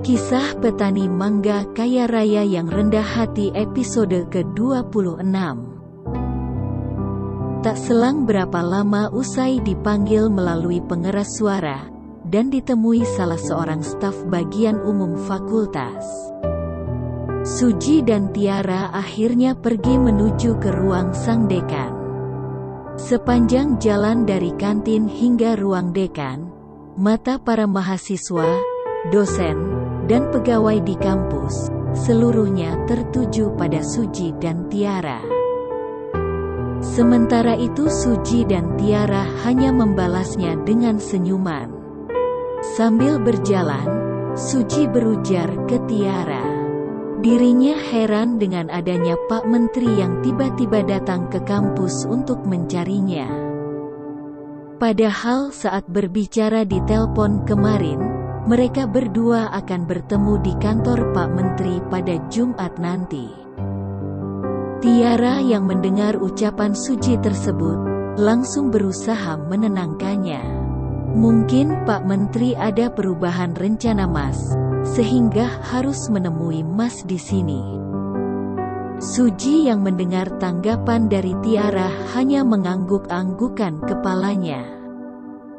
Kisah Petani Mangga Kaya Raya yang Rendah Hati episode ke-26. Tak selang berapa lama usai dipanggil melalui pengeras suara, dan ditemui salah seorang staf bagian umum fakultas. Suji dan Tiara akhirnya pergi menuju ke ruang sang dekan. Sepanjang jalan dari kantin hingga ruang dekan, mata para mahasiswa, dosen, dan pegawai di kampus, seluruhnya tertuju pada Suji dan Tiara. Sementara itu Suji dan Tiara hanya membalasnya dengan senyuman. Sambil berjalan, Suji berujar ke Tiara. Dirinya heran dengan adanya Pak Menteri yang tiba-tiba datang ke kampus untuk mencarinya. Padahal saat berbicara di telepon kemarin, mereka berdua akan bertemu di kantor Pak Menteri pada Jumat nanti. Tiara yang mendengar ucapan Suji tersebut, langsung berusaha menenangkannya. Mungkin Pak Menteri ada perubahan rencana Mas, sehingga harus menemui Mas di sini. Suji yang mendengar tanggapan dari Tiara hanya mengangguk-anggukan kepalanya.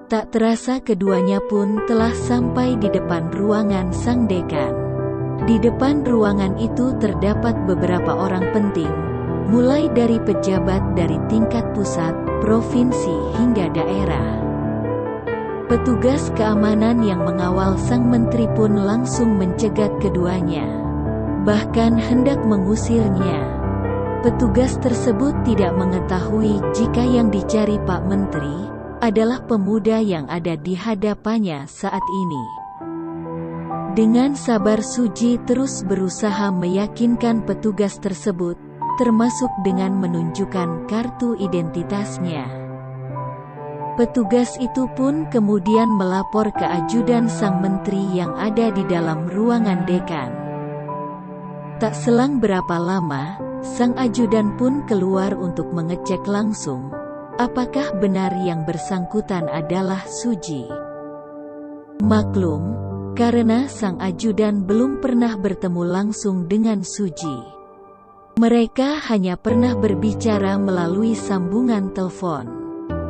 Tak terasa keduanya pun telah sampai di depan ruangan sang dekan. Di depan ruangan itu terdapat beberapa orang penting, mulai dari pejabat dari tingkat pusat, provinsi hingga daerah. Petugas keamanan yang mengawal sang menteri pun langsung mencegat keduanya, bahkan hendak mengusirnya. Petugas tersebut tidak mengetahui jika yang dicari Pak Menteri adalah pemuda yang ada di hadapannya saat ini. Dengan sabar Suji terus berusaha meyakinkan petugas tersebut, termasuk dengan menunjukkan kartu identitasnya. Petugas itu pun kemudian melapor ke ajudan sang menteri yang ada di dalam ruangan dekan. Tak selang berapa lama, sang ajudan pun keluar untuk mengecek langsung apakah benar yang bersangkutan adalah Suji. Maklum, karena sang ajudan belum pernah bertemu langsung dengan Suji. Mereka hanya pernah berbicara melalui sambungan telepon.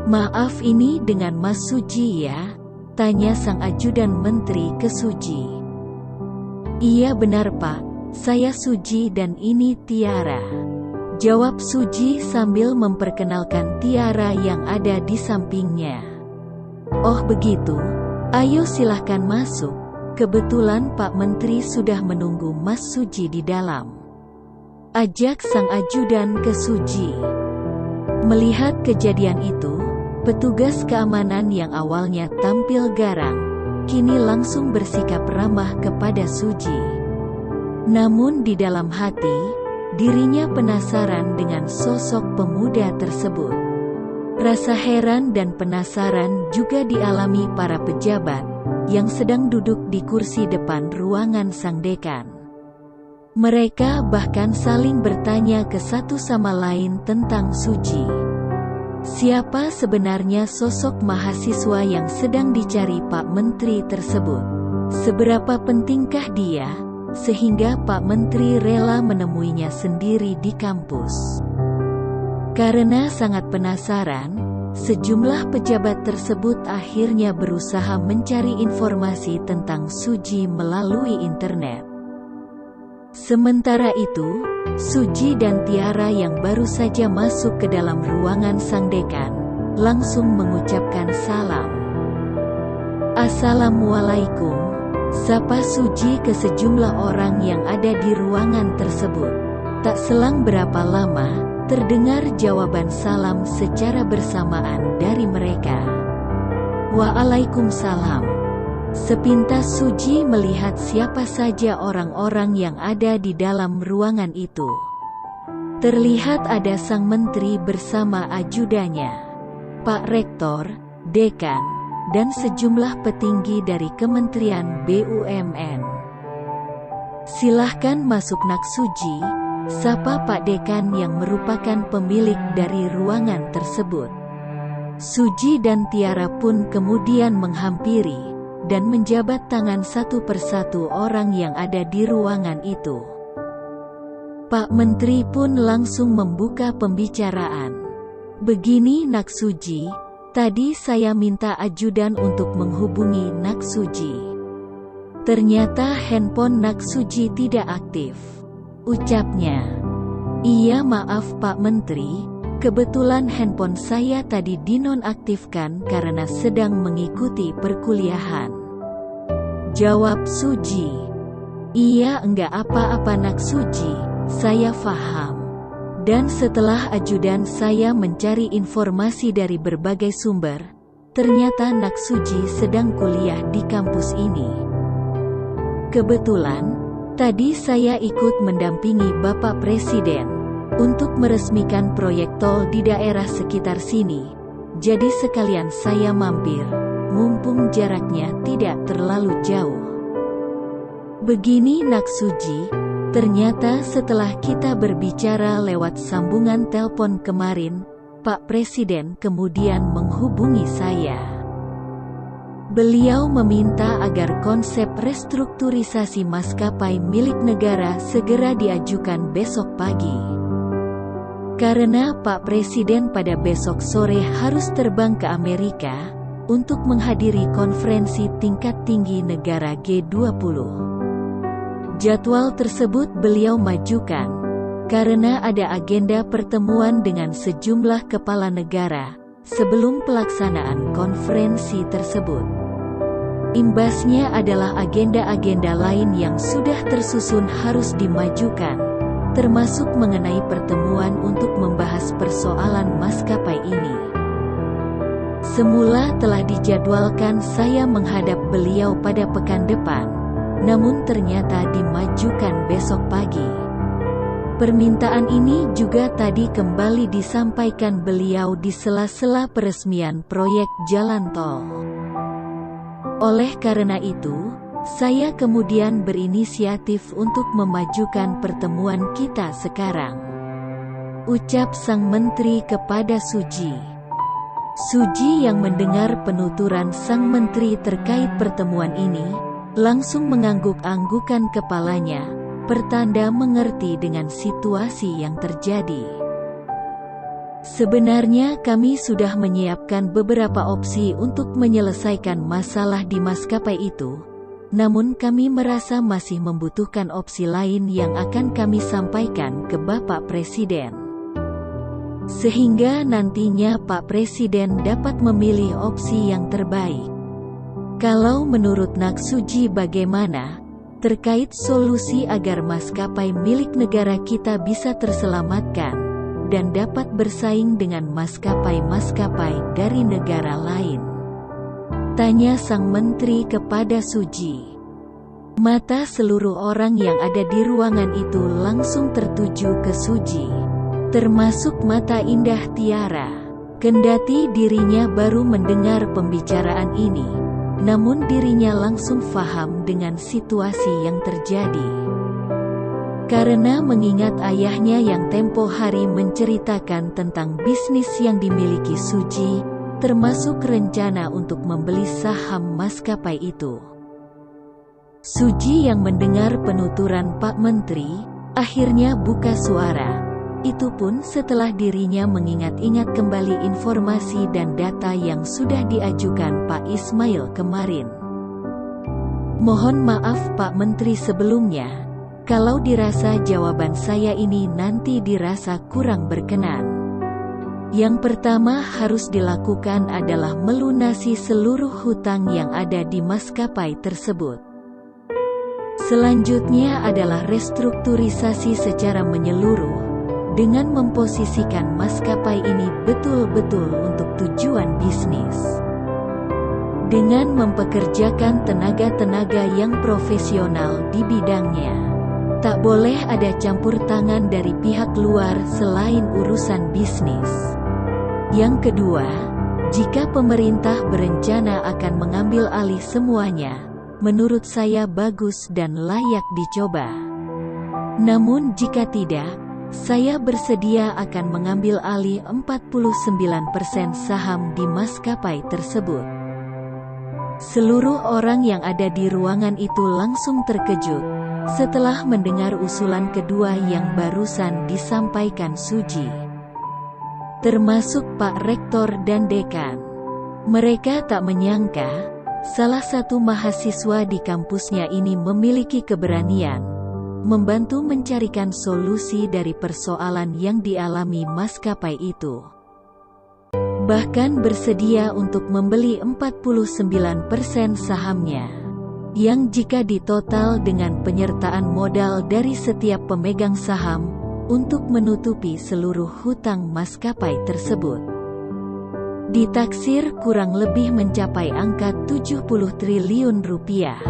"Maaf, ini dengan Mas Suji ya?" tanya sang ajudan menteri ke Suji. "Iya benar Pak, saya Suji dan ini Tiara," jawab Suji sambil memperkenalkan Tiara yang ada di sampingnya. "Oh begitu, ayo silahkan masuk. Kebetulan Pak Menteri sudah menunggu Mas Suji di dalam," ajak sang ajudan ke Suji. Melihat kejadian itu, petugas keamanan yang awalnya tampil garang, kini langsung bersikap ramah kepada Suji. Namun di dalam hati, dirinya penasaran dengan sosok pemuda tersebut. Rasa heran dan penasaran juga dialami para pejabat yang sedang duduk di kursi depan ruangan sang dekan. Mereka bahkan saling bertanya ke satu sama lain tentang Suji. Siapa sebenarnya sosok mahasiswa yang sedang dicari Pak Menteri tersebut? Seberapa pentingkah dia sehingga Pak Menteri rela menemuinya sendiri di kampus? Karena sangat penasaran, sejumlah pejabat tersebut akhirnya berusaha mencari informasi tentang Suji melalui internet. Sementara itu, Suji dan Tiara yang baru saja masuk ke dalam ruangan sang dekan, langsung mengucapkan salam. "Assalamualaikum," sapa Suji ke sejumlah orang yang ada di ruangan tersebut. Tak selang berapa lama, terdengar jawaban salam secara bersamaan dari mereka. "Waalaikumsalam." Sepintas Suji melihat siapa saja orang-orang yang ada di dalam ruangan itu. Terlihat ada sang menteri bersama ajudannya, Pak Rektor, Dekan, dan sejumlah petinggi dari Kementerian BUMN. "Silahkan masuk Nak Suji," sapa Pak Dekan yang merupakan pemilik dari ruangan tersebut. Suji dan Tiara pun kemudian menghampiri, dan menjabat tangan satu persatu orang yang ada di ruangan itu. Pak Menteri pun langsung membuka pembicaraan. Begini Nak Suji, tadi saya minta ajudan untuk menghubungi Nak Suji. Ternyata handphone Nak Suji tidak aktif. Ucapnya. Iya maaf Pak Menteri, kebetulan handphone saya tadi dinonaktifkan karena sedang mengikuti perkuliahan. Jawab Suji. Iya enggak apa-apa Nak Suji, saya paham. Dan setelah ajudan saya mencari informasi dari berbagai sumber, ternyata Nak Suji sedang kuliah di kampus ini. Kebetulan, tadi saya ikut mendampingi Bapak Presiden untuk meresmikan proyek tol di daerah sekitar sini. Jadi sekalian saya mampir, mumpung jaraknya tidak terlalu jauh. Begini Nak Suji, ternyata setelah kita berbicara lewat sambungan telepon kemarin, Pak Presiden kemudian menghubungi saya. Beliau meminta agar konsep restrukturisasi maskapai milik negara segera diajukan besok pagi. Karena Pak Presiden pada besok sore harus terbang ke Amerika untuk menghadiri konferensi tingkat tinggi negara G20. Jadwal tersebut beliau majukan karena ada agenda pertemuan dengan sejumlah kepala negara sebelum pelaksanaan konferensi tersebut. Imbasnya adalah agenda-agenda lain yang sudah tersusun harus dimajukan, termasuk mengenai pertemuan untuk membahas persoalan maskapai ini. Semula telah dijadwalkan saya menghadap beliau pada pekan depan, namun ternyata dimajukan besok pagi. Permintaan ini juga tadi kembali disampaikan beliau di sela-sela peresmian proyek jalan tol. Oleh karena itu, saya kemudian berinisiatif untuk memajukan pertemuan kita sekarang. Ucap sang menteri kepada Suji. Suji yang mendengar penuturan sang menteri terkait pertemuan ini, langsung mengangguk-anggukan kepalanya, pertanda mengerti dengan situasi yang terjadi. Sebenarnya kami sudah menyiapkan beberapa opsi untuk menyelesaikan masalah di maskapai itu. Namun kami merasa masih membutuhkan opsi lain yang akan kami sampaikan ke Bapak Presiden. Sehingga nantinya Pak Presiden dapat memilih opsi yang terbaik. Kalau menurut Nak Suji bagaimana, terkait solusi agar maskapai milik negara kita bisa terselamatkan, dan dapat bersaing dengan maskapai-maskapai dari negara lain? Tanya sang menteri kepada Suji. Mata seluruh orang yang ada di ruangan itu langsung tertuju ke Suji, termasuk mata Indah Tiara. Kendati dirinya baru mendengar pembicaraan ini, namun dirinya langsung paham dengan situasi yang terjadi. Karena mengingat ayahnya yang tempo hari menceritakan tentang bisnis yang dimiliki Suji, termasuk rencana untuk membeli saham maskapai itu. Suji yang mendengar penuturan Pak Menteri, akhirnya buka suara. Itu pun setelah dirinya mengingat-ingat kembali informasi dan data yang sudah diajukan Pak Ismail kemarin. Mohon maaf Pak Menteri sebelumnya, kalau dirasa jawaban saya ini nanti dirasa kurang berkenan. Yang pertama harus dilakukan adalah melunasi seluruh hutang yang ada di maskapai tersebut. Selanjutnya adalah restrukturisasi secara menyeluruh, dengan memposisikan maskapai ini betul-betul untuk tujuan bisnis. Dengan mempekerjakan tenaga-tenaga yang profesional di bidangnya. Tak boleh ada campur tangan dari pihak luar selain urusan bisnis. Yang kedua, jika pemerintah berencana akan mengambil alih semuanya, menurut saya bagus dan layak dicoba. Namun jika tidak, saya bersedia akan mengambil alih 49% saham di maskapai tersebut. Seluruh orang yang ada di ruangan itu langsung terkejut setelah mendengar usulan kedua yang barusan disampaikan Suji. Termasuk Pak Rektor dan Dekan. Mereka tak menyangka, salah satu mahasiswa di kampusnya ini memiliki keberanian membantu mencarikan solusi dari persoalan yang dialami maskapai itu. Bahkan bersedia untuk membeli 49% sahamnya, yang jika ditotal dengan penyertaan modal dari setiap pemegang saham, untuk menutupi seluruh hutang maskapai tersebut. Ditaksir kurang lebih mencapai angka 70 triliun rupiah.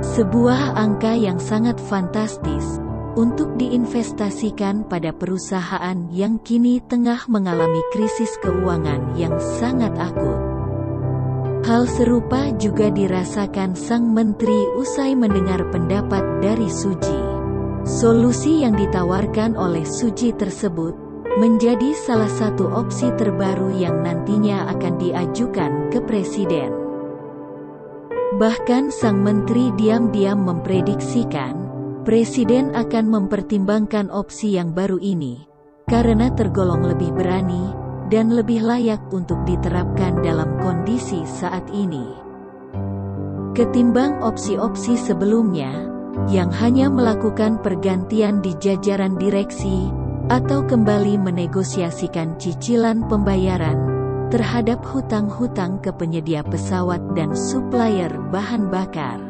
Sebuah angka yang sangat fantastis untuk diinvestasikan pada perusahaan yang kini tengah mengalami krisis keuangan yang sangat akut. Hal serupa juga dirasakan sang menteri usai mendengar pendapat dari Suji. Solusi yang ditawarkan oleh Suji tersebut menjadi salah satu opsi terbaru yang nantinya akan diajukan ke Presiden. Bahkan sang menteri diam-diam memprediksikan Presiden akan mempertimbangkan opsi yang baru ini, karena tergolong lebih berani dan lebih layak untuk diterapkan dalam kondisi saat ini. Ketimbang opsi-opsi sebelumnya, yang hanya melakukan pergantian di jajaran direksi, atau kembali menegosiasikan cicilan pembayaran terhadap hutang-hutang ke penyedia pesawat dan supplier bahan bakar.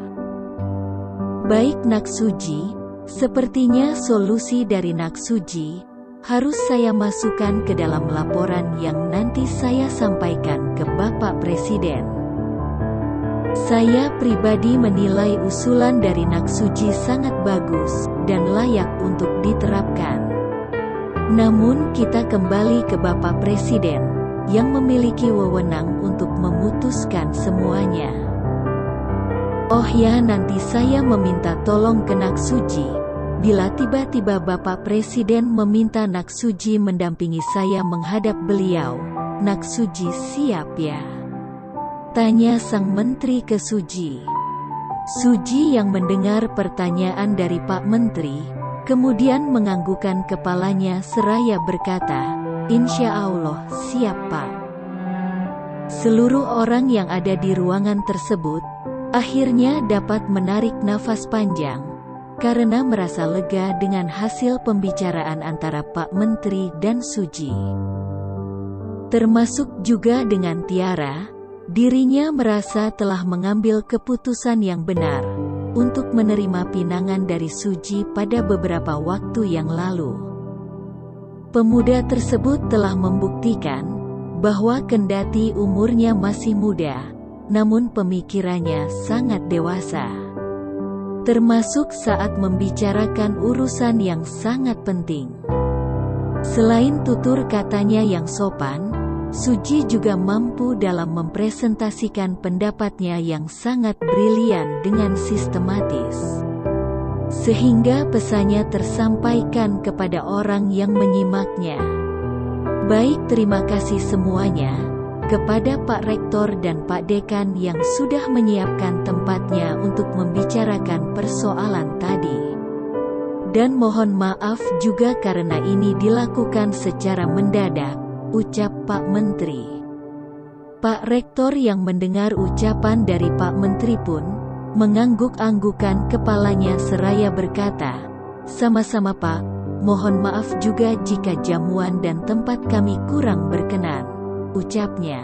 Baik Nak Suji, sepertinya solusi dari Nak Suji harus saya masukkan ke dalam laporan yang nanti saya sampaikan ke Bapak Presiden. Saya pribadi menilai usulan dari Nak Suji sangat bagus dan layak untuk diterapkan. Namun kita kembali ke Bapak Presiden yang memiliki wewenang untuk memutuskan semuanya. Oh ya, nanti saya meminta tolong ke Nak Suji, bila tiba-tiba Bapak Presiden meminta Nak Suji mendampingi saya menghadap beliau. Nak Suji siap ya? Tanya sang menteri ke Suji. Suji yang mendengar pertanyaan dari Pak Menteri, kemudian menganggukkan kepalanya seraya berkata, "Insya Allah siap Pak." Seluruh orang yang ada di ruangan tersebut akhirnya dapat menarik nafas panjang, karena merasa lega dengan hasil pembicaraan antara Pak Menteri dan Suji. Termasuk juga dengan Tiara, dirinya merasa telah mengambil keputusan yang benar, untuk menerima pinangan dari Suji pada beberapa waktu yang lalu. Pemuda tersebut telah membuktikan, bahwa kendati umurnya masih muda, namun pemikirannya sangat dewasa. Termasuk saat membicarakan urusan yang sangat penting. Selain tutur katanya yang sopan, Suji juga mampu dalam mempresentasikan pendapatnya yang sangat brilian dengan sistematis. Sehingga pesannya tersampaikan kepada orang yang menyimaknya. Baik, terima kasih semuanya kepada Pak Rektor dan Pak Dekan yang sudah menyiapkan tempatnya untuk membicarakan persoalan tadi. Dan mohon maaf juga karena ini dilakukan secara mendadak, ucap Pak Menteri. Pak Rektor yang mendengar ucapan dari Pak Menteri pun mengangguk-anggukan kepalanya seraya berkata, "Sama-sama Pak, mohon maaf juga jika jamuan dan tempat kami kurang berkenan," ucapnya.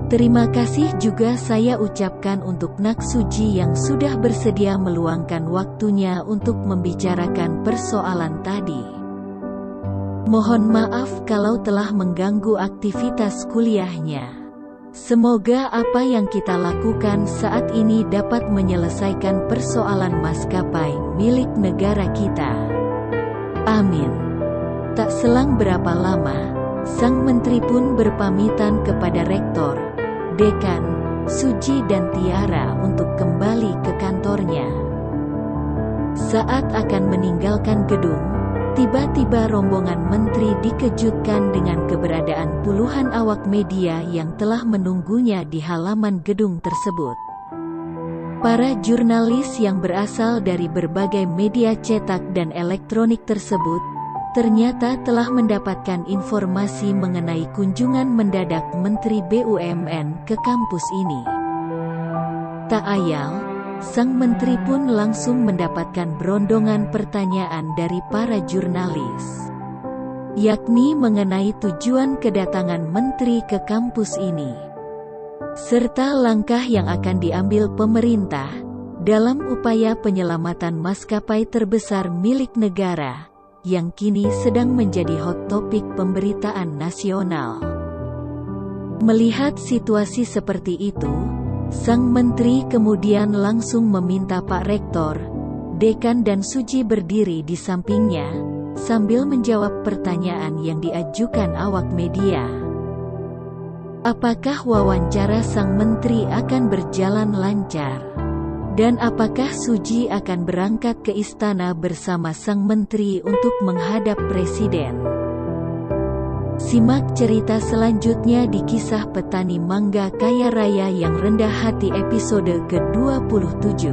Terima kasih juga saya ucapkan untuk Nak Suji yang sudah bersedia meluangkan waktunya untuk membicarakan persoalan tadi. Mohon maaf kalau telah mengganggu aktivitas kuliahnya. Semoga apa yang kita lakukan saat ini dapat menyelesaikan persoalan maskapai milik negara kita. Amin. Tak selang berapa lama, sang menteri pun berpamitan kepada Rektor, Dekan, Suji dan Tiara untuk kembali ke kantornya. Saat akan meninggalkan gedung, Tiba-tiba rombongan menteri dikejutkan dengan keberadaan puluhan awak media yang telah menunggunya di halaman gedung tersebut. Para jurnalis yang berasal dari berbagai media cetak dan elektronik tersebut ternyata telah mendapatkan informasi mengenai kunjungan mendadak Menteri BUMN ke kampus ini. Tak ayal, sang menteri pun langsung mendapatkan berondongan pertanyaan dari para jurnalis, yakni mengenai tujuan kedatangan menteri ke kampus ini, serta langkah yang akan diambil pemerintah dalam upaya penyelamatan maskapai terbesar milik negara yang kini sedang menjadi hot topik pemberitaan nasional. Melihat situasi seperti itu, sang menteri kemudian langsung meminta Pak Rektor, Dekan dan Suji berdiri di sampingnya, sambil menjawab pertanyaan yang diajukan awak media. Apakah wawancara sang menteri akan berjalan lancar? Dan apakah Suji akan berangkat ke istana bersama sang menteri untuk menghadap presiden? Simak cerita selanjutnya di Kisah Petani Mangga Kaya Raya yang Rendah Hati episode ke-27.